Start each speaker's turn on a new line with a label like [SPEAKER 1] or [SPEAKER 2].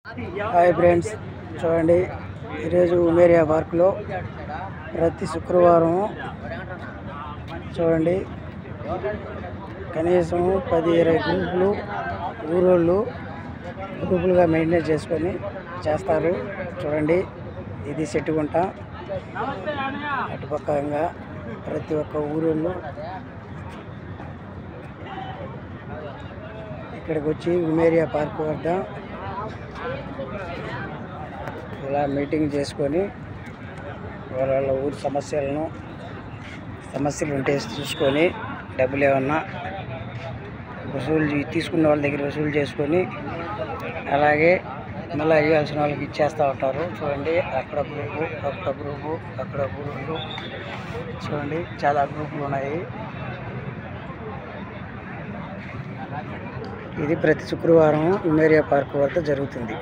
[SPEAKER 1] Hi friends, చూడండి ఈరోజు ఉమేరియా పార్కులో ప్రతి శుక్రవారం చూడండి కనీసం 10-20 గ్రూపులు ఊరోళ్ళు గ్రూపులుగా మెయింటైన్ చేసుకొని చేస్తారు. చూడండి ఇది సెట్టుగుంట. అటుపక్కంగా ప్రతి ఒక్క ఊరోళ్ళు ఇక్కడికి వచ్చి ఉమేరియా పార్క్ వద్ద ఇలా మీటింగ్ చేసుకొని వాళ్ళ ఊరి సమస్యలు ఉంటే చూసుకొని డబ్బులు ఏమన్నా వసూలు తీసుకున్న వాళ్ళ దగ్గర వసూలు చేసుకొని అలాగే మళ్ళీ ఇవ్వాల్సిన వాళ్ళకి ఇచ్చేస్తూ ఉంటారు. చూడండి అక్కడ గ్రూపు, అక్కడ గ్రూపు, అక్కడ గ్రూపులు, చూడండి చాలా గ్రూపులు ఉన్నాయి. ఇది ప్రతి శుక్రవారం ఉమేరియా పార్క్ వద్ద జరుగుతుంది.